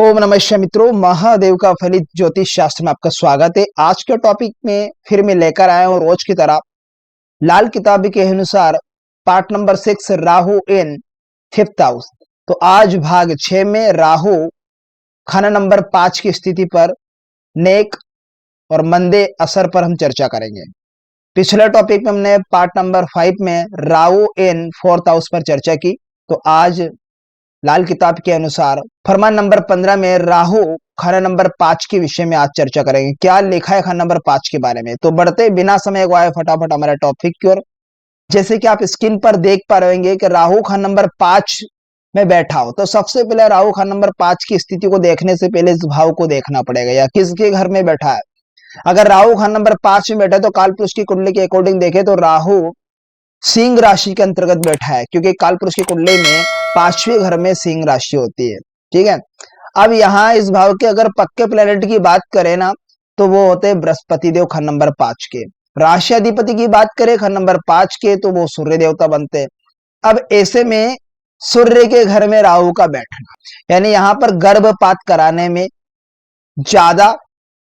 ओम नमः शिवाय मित्रों, महादेव का फलित ज्योतिष शास्त्र में आपका स्वागत है। आज के टॉपिक में फिर मैं लेकर आया हूं रोज की तरह लाल किताब के अनुसार part number 6 Rahu in fifth house. तो आज भाग 6 में राहु खाना नंबर 5 की स्थिति पर नेक और मंदे असर पर हम चर्चा करेंगे। पिछले टॉपिक में हमने पार्ट नंबर 5 में राहु इन फोर्थ हाउस पर चर्चा की। तो आज लाल किताब के अनुसार फरमान नंबर 15 में राहु खाना नंबर 5 के विषय में आज चर्चा करेंगे। क्या लिखा है खाना नंबर 5 के बारे में। तो बढ़ते बिना समय गवाए फटाफट हमारे टॉपिक की ओर। जैसे कि आप स्क्रीन पर देख पा रहे होंगे कि राहु खाना नंबर 5 में बैठा हो, तो सबसे पहले राहु खाना नंबर 5 की स्थिति को देखने से पहले इस भाव को देखना पड़ेगा या किसके घर में बैठा है। अगर राहु खाना नंबर 5 में बैठा है तो कालपुरुष की कुंडली के अकॉर्डिंग देखे तो राहु सिंह राशि के अंतर्गत बैठा है, क्योंकि कालपुरुष की कुंडली में 5वें घर में सिंह राशि होती है। ठीक है। अब यहाँ इस भाव के अगर पक्के प्लेनेट की बात करें ना, तो वो होते हैं बृहस्पति देव खंड नंबर 5 के। राशि अधिपति की बात करें खंड नंबर 5 के, तो वो सूर्य देवता बनते हैं। अब ऐसे में सूर्य के घर में राहु का बैठना, यानी यहाँ पर गर्भपात कराने में ज्यादा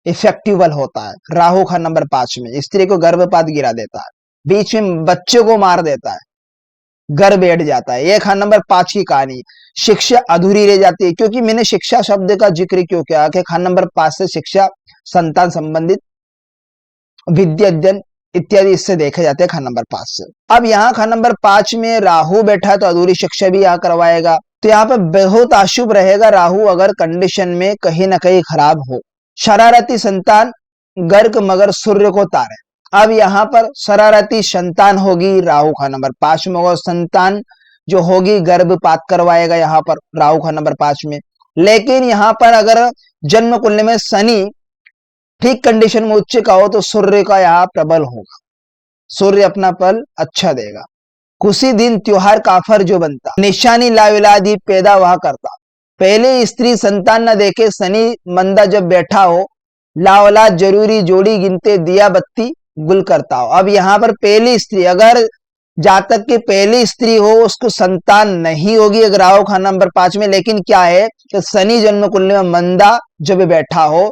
इफेक्टिवल होता है। राहु खंड नंबर 5 में स्त्री को गर्भपात गिरा देता है, बीच में बच्चे को मार देता है, घर बैठ जाता है। ये खान नंबर 5 की कहानी। शिक्षा अधूरी रह जाती है, क्योंकि मैंने शिक्षा शब्द का जिक्र क्यों किया कि खान नंबर 5 से शिक्षा, संतान संबंधित विद्या अध्ययन इत्यादि इससे देखे जाते हैं खान नंबर 5 से। अब यहाँ खान नंबर 5 में राहु बैठा है तो अधूरी शिक्षा भी यहाँ करवाएगा। तो यहाँ पे बहुत अशुभ रहेगा राहु अगर कंडीशन में कहीं ना कहीं खराब हो। शरारती संतान गर्क मगर सूर्य को तारे। अब यहाँ पर शरारती संतान होगी राहु का नंबर 5 में होगा। संतान जो होगी गर्भपात करवाएगा यहाँ पर राहु का नंबर 5 में। लेकिन यहाँ पर अगर जन्म कुंडली में शनि ठीक कंडीशन में उच्च का हो तो सूर्य का यहाँ प्रबल होगा, सूर्य अपना फल अच्छा देगा। कुछ दिन त्योहार काफर जो बनता, निशानी लाविलादी पैदा वहां करता। पहले स्त्री संतान न देखे शनि मंदा जब बैठा हो, लावलाद जरूरी जोड़ी गिनते दिया बत्ती गुल करता हो। अब यहाँ पर पहली स्त्री, अगर जातक की पहली स्त्री हो उसको संतान नहीं होगी अगर राहु खाना नंबर 5 में। लेकिन क्या है कि शनि जन्म कुंडली में मंदा जब बैठा हो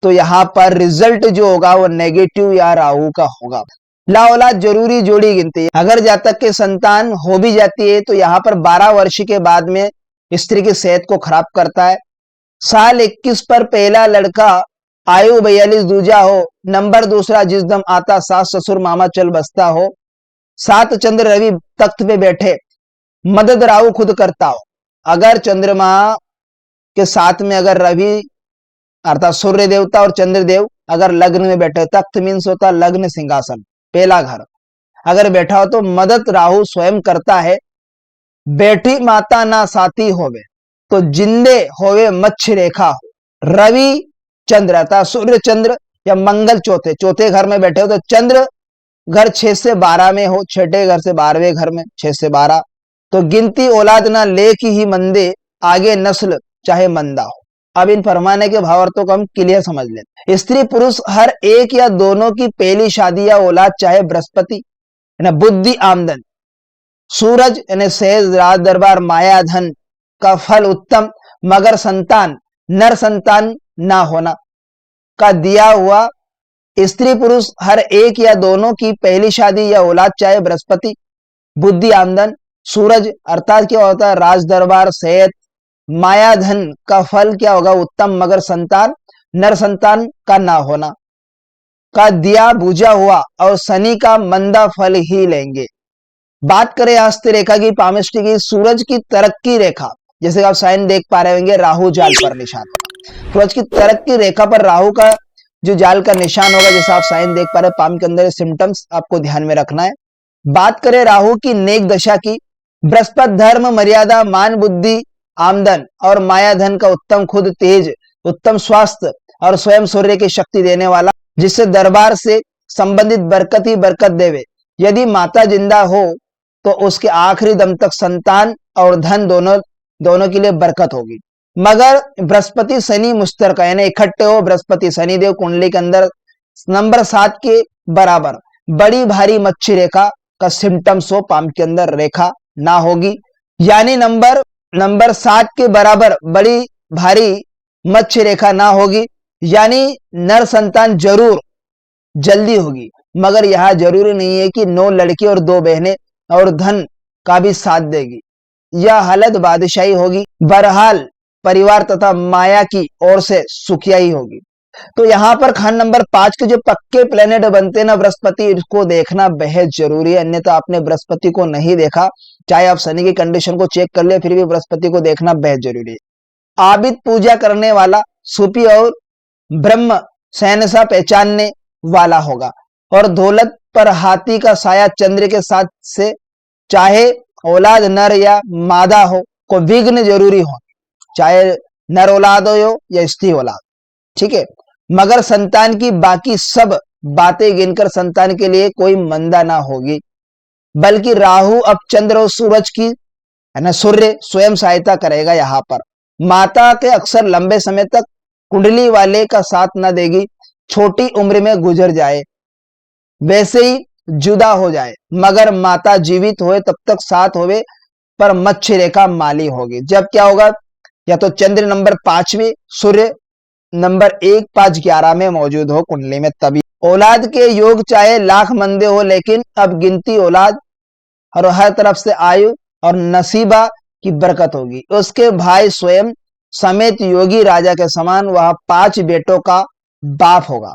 तो यहाँ पर रिजल्ट जो होगा वो नेगेटिव या राहु का होगा। लाओलाद जरूरी जोड़ी गिनती, अगर जातक के संतान हो भी जाती है तो यहाँ पर 12 वर्ष के बाद में स्त्री की सेहत को खराब करता है। साल 21 पर पहला लड़का, आयु 42 दूजा हो, नंबर दूसरा जिस दम आता, सास ससुर मामा चल बसता हो। 7 चंद्र रवि तख्त पे बैठे, मदद राहु खुद करता हो। अगर चंद्रमा के साथ में अगर रवि अर्थात सूर्य देवता और चंद्रदेव अगर लग्न में बैठे, तख्त मीन्स होता लग्न सिंहासन पहला घर, अगर बैठा हो तो मदद राहु स्वयं करता है। बैठी माता ना साथी होवे तो जिंदे होवे मच्छ रेखा हो। रवि चंद्र अर्थात सूर्य चंद्र या मंगल चौथे घर में बैठे हो तो चंद्र घर 6 से 12 में हो, छठे घर से 12वें घर में 6 से 12, तो गिनती औलाद ना ले की ही मंदे, आगे नस्ल चाहे मंदा हो। अब इन फरमाने के भावार्थों को हम क्लियर समझ लेते। स्त्री पुरुष हर एक या दोनों की पहली शादी या औलाद चाहे बृहस्पति बुद्धि आमदन, सूरज यानी सहज राज दरबार माया धन का फल उत्तम, मगर संतान नर संतान ना होना का दिया हुआ। स्त्री पुरुष हर एक या दोनों की पहली शादी या औलाद चाहे बृहस्पति बुद्धि आमदन, सूरज अर्थात क्या होता है राज दरबार सेहत, माया धन का फल क्या होगा उत्तम, मगर संतान नर संतान का ना होना का दिया बुझा हुआ और शनि का मंदा फल ही लेंगे। बात करें हस्त रेखा की, पामिष्टि की, सूरज की तरक्की रेखा, जैसे आप साइन देख पा रहे होंगे राहु जाल पर निशान, सूरज की तरक्की रेखा पर राहु का जो जाल का निशान होगा, जैसे आप साइन देख पा रहे हैं पाम के अंदर सिम्टम्स आपको ध्यान में रखना है। बात करें राहु की नेक दशा की, बृहस्पति धर्म मर्यादा मान बुद्धि आमदन और माया धन का उत्तम, खुद तेज उत्तम स्वास्थ्य और स्वयं सूर्य की शक्ति देने वाला, जिससे दरबार से संबंधित बरकत ही बरकत देवे। यदि माता जिंदा हो तो उसके आखिरी दम तक संतान और धन दोनों के लिए बरकत होगी। मगर बृहस्पति शनि मुश्तरका यानी इकट्ठे हो बृहस्पति शनि देव कुंडली के अंदर नंबर 7 के बराबर बड़ी भारी मच्छी रेखा का सिम्टम्स हो, पाम के अंदर रेखा ना होगी, यानी नंबर 7 के बराबर बड़ी भारी मत्स्य रेखा ना होगी, यानी नर संतान जरूर जल्दी होगी। मगर यह जरूरी नहीं है कि 9 लड़की और 2 बहनें और धन का भी साथ देगी। यह हालत बादशाही होगी। बहरहाल परिवार तथा माया की ओर से सुखियाई होगी। तो यहाँ पर खान नंबर 5 के जो पक्के प्लेनेट बनते हैं ना बृहस्पति, इसको देखना बेहद जरूरी है। अन्यथा आपने बृहस्पति को नहीं देखा, चाहे आप शनि की कंडीशन को चेक कर ले, फिर भी बृहस्पति को देखना बेहद जरूरी है। आबिद पूजा करने वाला, सूफी और ब्रह्म सहनसा पहचानने वाला होगा। और दौलत पर हाथी का साया चंद्र के साथ से, चाहे औलाद नर या मादा हो, को विघ्न जरूरी हो, चाहे नर औलाद हो या स्त्री औलाद, ठीक है। मगर संतान की बाकी सब बातें गिनकर संतान के लिए कोई मंदा ना होगी, बल्कि राहु अब चंद्र और सूरज की, है ना, सूर्य स्वयं सहायता करेगा। यहाँ पर माता के अक्सर लंबे समय तक कुंडली वाले का साथ न देगी, छोटी उम्र में गुजर जाए, वैसे ही जुदा हो जाए। मगर माता जीवित होए तब तक साथ होवे, पर मत्स्य रेखा माली होगी। जब क्या होगा, या तो चंद्र नंबर 5 में, सूर्य नंबर 1, 5, 11 में मौजूद हो कुंडली में, तभी औलाद के योग चाहे लाख मंदे हो, लेकिन अब गिनती औलाद और हर तरफ से आयु और नसीबा की बरकत होगी। उसके भाई स्वयं समेत योगी राजा के समान वह 5 बेटों का बाप होगा।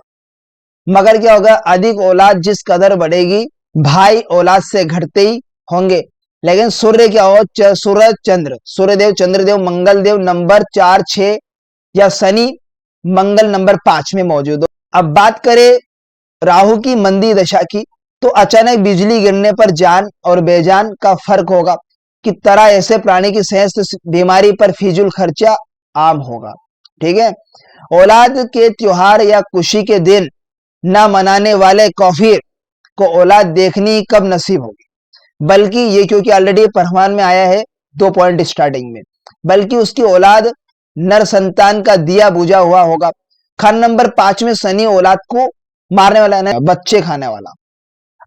मगर क्या होगा, अधिक औलाद जिस कदर बढ़ेगी, भाई औलाद से घटते ही होंगे। लेकिन सूर्य क्या हो, सूरज चंद्र, सूर्यदेव चंद्रदेव मंगल देव नंबर 4, 6 या शनि मंगल नंबर 5 में मौजूद हो। अब बात करें राहु की मंदी दशा की, तो अचानक बिजली गिरने पर जान और बेजान का फर्क होगा कि तरह ऐसे प्राणी की सहज बीमारी पर फिजूल खर्चा आम होगा, ठीक है। औलाद के त्योहार या खुशी के दिन न मनाने वाले काफिर को औलाद देखनी कब नसीब होगी, बल्कि ये क्योंकि ऑलरेडी फरमान में आया है 2 पॉइंट स्टार्टिंग में, बल्कि उसकी औलाद नर संतान का दिया बुझा हुआ होगा। खान नंबर 5 में शनि औलाद को मारने वाला है, बच्चे खाने वाला।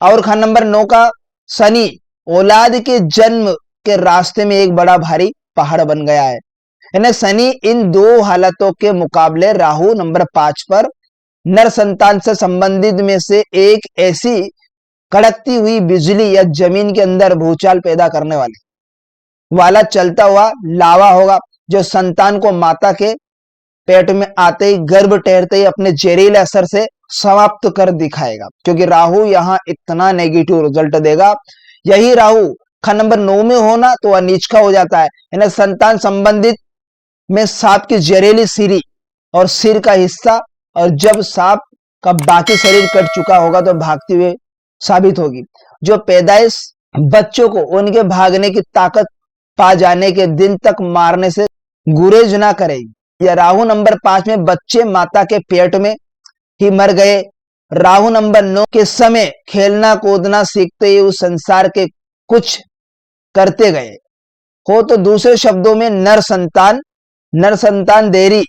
और खान नंबर 9 का शनि औलाद के जन्म के रास्ते में एक बड़ा भारी पहाड़ बन गया है। यानी शनि इन 2 हालतों के मुकाबले राहु नंबर 5 पर नर संतान से संबंधित में से एक ऐसी कड़कती हुई बिजली या जमीन के अंदर भूचाल पैदा करने वाला चलता हुआ लावा होगा, जो संतान को माता के पेट में आते ही, गर्भ ठहरते ही अपने जहरीले असर से समाप्त कर दिखाएगा। क्योंकि राहु यहाँ इतना नेगेटिव रिजल्ट देगा। यही राहु खान नंबर 9 में होना तो वह नीच का हो जाता है। यानी संतान संबंधित में सांप की जहरीली सीरी और सिर का हिस्सा, और जब सांप का बाकी शरीर कट चुका होगा तो भागते हुए साबित होगी, जो पैदाइश बच्चों को उनके भागने की ताकत पा जाने के दिन तक मारने से गुरेज ना करेगी। या राहु नंबर 5 में बच्चे माता के पेट में ही मर गए। राहु नंबर 9 के समय खेलना कूदना सीखते ही उस संसार के कुछ करते गए हो, तो दूसरे शब्दों में नर संतान देरी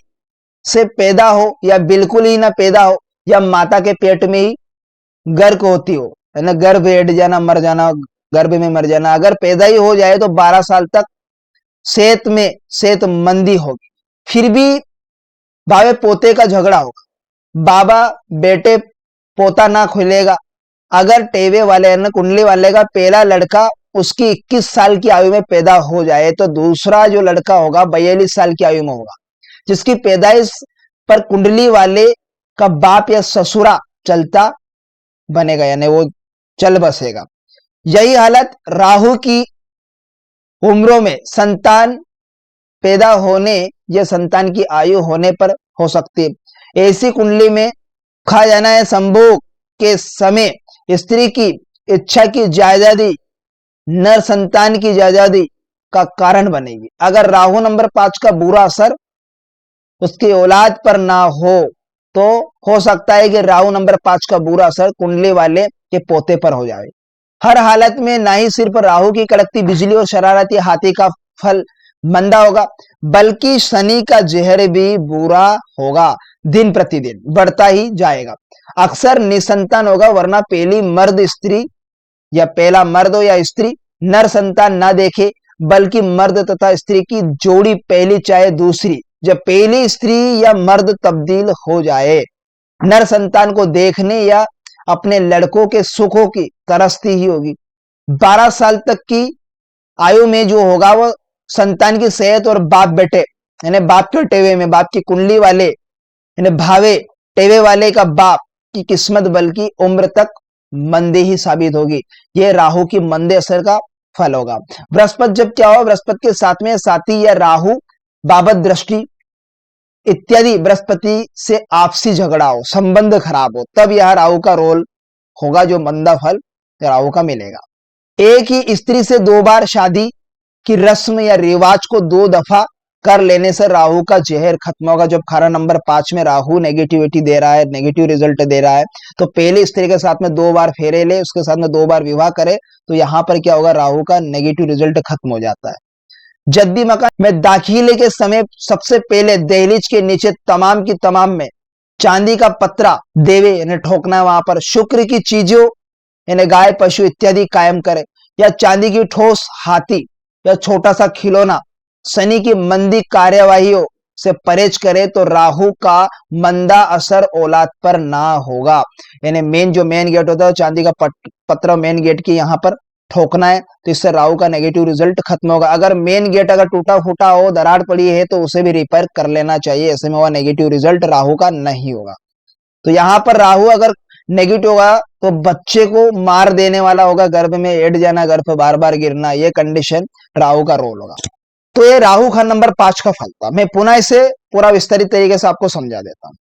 से पैदा हो या बिल्कुल ही ना पैदा हो, या माता के पेट में ही गर्भ होती हो, है ना, गर्भ हेट जाना, मर जाना, गर्भ में मर जाना। अगर पैदा ही हो जाए तो 12 साल तक सेहतमंदी होगी। फिर भी भावे पोते का झगड़ा होगा, बाबा बेटे पोता ना खुलेगा। अगर टेवे वाले न कुंडली वाले का पहला लड़का उसकी 21 साल की आयु में पैदा हो जाए, तो दूसरा जो लड़का होगा 42 साल की आयु में होगा, जिसकी पैदाइश पर कुंडली वाले का बाप या ससुरा चलता बनेगा, यानी वो चल बसेगा। यही हालत राहु की उम्रों में संतान पैदा होने या संतान की आयु होने पर हो सकती है। ऐसी कुंडली में खा जाना है संभोग के समय स्त्री की इच्छा की जायदादी नर संतान की जायदादी का कारण बनेगी। अगर राहु नंबर 5 का बुरा असर उसकी औलाद पर ना हो, तो हो सकता है कि राहु नंबर 5 का बुरा असर कुंडली वाले के पोते पर हो जाए। हर हालत में ना ही सिर्फ राहु की कड़कती बिजली और शरारती हाथी का फल मंदा होगा, बल्कि शनि का जहर भी बुरा होगा, दिन प्रतिदिन बढ़ता ही जाएगा। अक्सर निसंतान होगा, वरना पहली मर्द स्त्री या पहला मर्द हो या स्त्री नर संतान ना देखे, बल्कि मर्द तथा स्त्री की जोड़ी पहली चाहे दूसरी जब पहली स्त्री या मर्द तब्दील हो जाए। नर संतान को देखने या अपने लड़कों के सुखों की तरसती ही होगी। 12 साल तक की आयु में जो होगा वो संतान की सेहत और बाप बेटे यानी बाप के टेवे में, बाप की कुंडली वाले यानी भावे टेवे वाले का बाप की किस्मत बल्कि उम्र तक मंदी ही साबित होगी। ये राहु की मंदे असर का फल होगा। बृहस्पति जब क्या हो, बृहस्पति के साथ में साथी या राहु बाबत दृष्टि इत्यादि बृहस्पति से आपसी झगड़ा हो, संबंध खराब हो, तब यह राहु का रोल होगा, जो मंदा फल राहु का मिलेगा। एक ही स्त्री से 2 बार शादी की रस्म या रिवाज को 2 दफा कर लेने से राहु का जहर खत्म होगा। जब खाना नंबर 5 में राहु नेगेटिविटी दे रहा है, नेगेटिव रिजल्ट दे रहा है, तो पहली स्त्री के साथ में 2 बार फेरे ले, उसके साथ में 2 बार विवाह करे, तो यहां पर क्या होगा, राहु का नेगेटिव रिजल्ट खत्म हो जाता है। जद्दी मकान में दाखिले के समय सबसे पहले दहलीज के नीचे तमाम की तमाम में चांदी का पत्रा देवे यानी ठोकना, वहां पर शुक्र की चीजों यानी गाय पशु इत्यादि कायम करे, या चांदी की ठोस हाथी या छोटा सा खिलौना शनि की मंदी कार्यवाहियों से परहेज करे, तो राहु का मंदा असर औलाद पर ना होगा। यानी मेन गेट होता है चांदी का पत्रा, मेन गेट की यहाँ पर ठोकना है, तो इससे राहु का नेगेटिव रिजल्ट खत्म होगा। अगर मेन गेट अगर टूटा फूटा हो, दरार पड़ी है, तो उसे भी रिपेयर कर लेना चाहिए, ऐसे में वह नेगेटिव रिजल्ट राहु का नहीं होगा। तो यहाँ पर राहु अगर नेगेटिव होगा तो बच्चे को मार देने वाला होगा, गर्भ में एड जाना, गर्भ बार बार गिरना, ये कंडीशन राहु का रोल होगा। तो ये राहु खान नंबर 5 का फल था। मैं पुनः इसे पूरा विस्तारित तरीके से आपको समझा देता हूं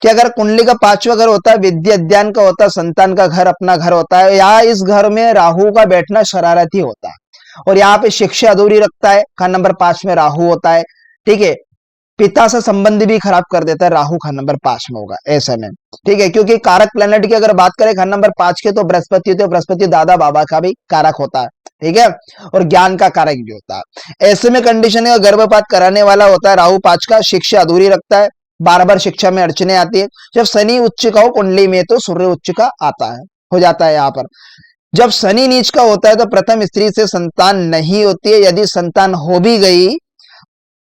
कि अगर कुंडली का 5वां घर होता है, विद्या अध्ययन का होता है, संतान का घर अपना घर होता है, या इस घर में राहु का बैठना शरारती होता है और यहाँ पे शिक्षा अधूरी रखता है, खान नंबर 5 में राहु होता है, ठीक है, पिता से संबंध भी खराब कर देता है, राहु खान नंबर 5 में होगा ऐसे में, ठीक है, क्योंकि कारक प्लेनेट की अगर बात करें खान नंबर 5 के, तो बृहस्पति, तो बृहस्पति दादा बाबा का भी कारक होता है, ठीक है, और ज्ञान का कारक भी होता है। ऐसे में कंडीशन है गर्भपात कराने वाला होता है राहु 5 का, शिक्षा अधूरी रखता है, बार बार शिक्षा में अड़चने आती है। जब शनि उच्च का हो कुंडली में, तो सूर्य उच्च का आता है, हो जाता है यहाँ पर। जब शनि नीच का होता है तो प्रथम स्त्री से संतान नहीं होती है, यदि संतान हो भी गई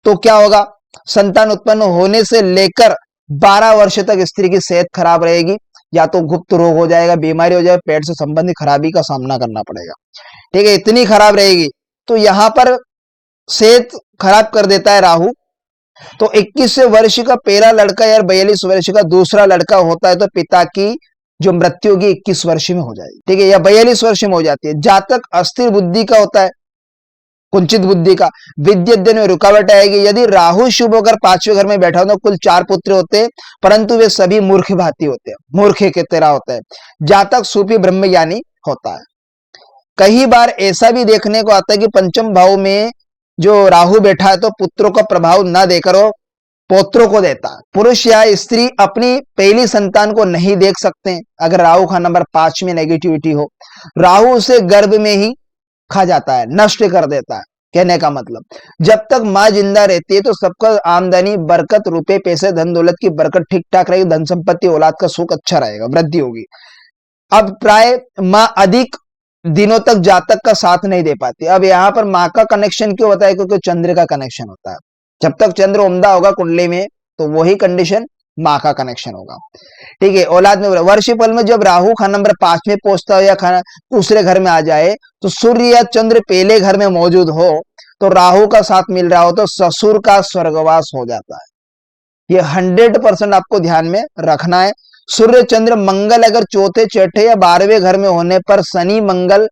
तो क्या होगा, संतान उत्पन्न होने से लेकर 12 वर्ष तक स्त्री की सेहत खराब रहेगी, या तो गुप्त रोग हो जाएगा, बीमारी हो जाएगा, पेट से संबंधित खराबी का सामना करना पड़ेगा, ठीक है, इतनी खराब रहेगी। तो यहां पर सेहत खराब कर देता है राहु। तो 21 वर्ष का पहला लड़का या 42 वर्ष का दूसरा लड़का होता है, तो पिता की जो मृत्यु होगी 21 वर्ष में हो जाएगी, ठीक है, या 42 वर्ष में हो जाती है। जातक अस्थिर बुद्धि का होता है, कुंचित बुद्धि का, विद्या अध्ययन में रुकावट आएगी। यदि राहु शुभ होकर 5वें घर में बैठा हो तो कुल 4 पुत्र होते हैं, परंतु वे सभी मूर्ख भांति होते हैं, मूर्खे के तरह होता है। जातक सूफी ब्रह्मज्ञानी होता है। कई बार ऐसा भी देखने को आता है कि पंचम भाव में जो राहु बैठा है तो पुत्रों का प्रभाव न देकर वो पौत्रों को देता है। पुरुष या स्त्री अपनी पहली संतान को नहीं देख सकते अगर राहु का नंबर 5 में नेगेटिविटी हो। राहु उसे गर्भ में ही खा जाता है, नष्ट कर देता है। कहने का मतलब, जब तक माँ जिंदा रहती है तो सबका आमदनी, बरकत, रुपए, पैसे, धन दौलत की बरकत ठीक ठाक रहेगी, धन संपत्ति, औलाद का सुख अच्छा रहेगा, वृद्धि होगी। अब प्राय माँ अधिक दिनों तक जातक का साथ नहीं दे पाती। अब यहाँ पर माँ का कनेक्शन क्यों होता है, क्योंकि चंद्र का कनेक्शन होता है। जब तक चंद्र उम्दा होगा कुंडली में तो वही कंडीशन माँ का कनेक्शन होगा, ठीक है। औलाद में वर्षफल में जब राहु खाना नंबर 5 में पहुंचता हो या खाना दूसरे घर में आ जाए, तो सूर्य या चंद्र पहले घर में मौजूद हो तो राहु का साथ मिल रहा हो तो ससुर का स्वर्गवास हो जाता है। ये 100% आपको ध्यान में रखना है। सूर्य चंद्र मंगल अगर चौथे, छठे या 12वें घर में होने पर, शनि मंगल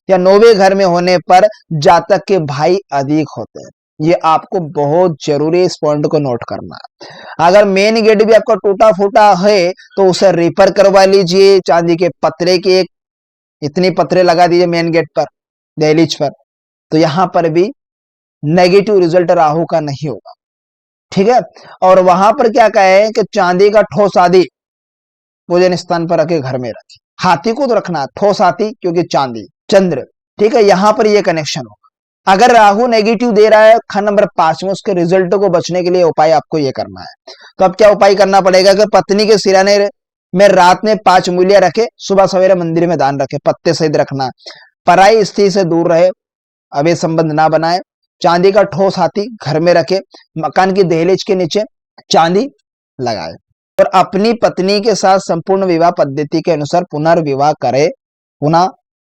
या 9वें घर में होने पर जातक के भाई अधिक होते हैं। ये आपको बहुत जरूरी इस पॉइंट को नोट करना है। अगर मेन गेट भी आपका टूटा फूटा है तो उसे रिपेयर करवा लीजिए, चांदी के पत्रे के इतनी पत्रे लगा दीजिए मेन गेट पर, दहलीज पर, तो यहां पर भी नेगेटिव रिजल्ट राहु का नहीं होगा, ठीक है। और वहां पर क्या कहे कि चांदी का ठोस आदि पूजन स्थान पर रखे, घर में रखे। हाथी को तो रखना है, ठोस हाथी, क्योंकि चांदी चंद्र, ठीक है, यहां पर यह कनेक्शन होगा। अगर राहु नेगेटिव दे रहा है खंड नंबर 5 में, उसके रिजल्ट को बचने के लिए उपाय आपको ये करना है। तो अब क्या उपाय करना पड़ेगा कि पत्नी के सिराने में रात में 5 मूलियां रखे, सुबह सवेरे मंदिर में दान रखे, पत्ते सहित रखना। पराई स्त्री से दूर रहे, अवैध संबंध ना बनाए, चांदी का ठोस हाथी घर में रखे, मकान की दहलीज के नीचे चांदी लगाए और अपनी पत्नी के साथ संपूर्ण विवाह पद्धति के अनुसार पुनर्विवाह करे, पुनः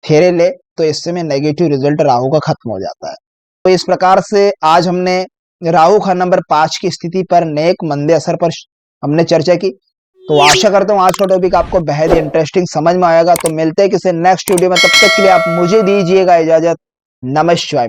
फेरे ले, तो इससे में नेगेटिव रिजल्ट राहु का खत्म हो जाता है। तो इस प्रकार से आज हमने राहु का नंबर 5 की स्थिति पर नेक मंदे असर पर हमने चर्चा की। तो आशा करता हूँ आज का टॉपिक आपको बेहद इंटरेस्टिंग समझ में आएगा। तो मिलते हैं किसी नेक्स्ट वीडियो में, तब तक के लिए आप मुझे दीजिएगा इजाजत। नमस्कार।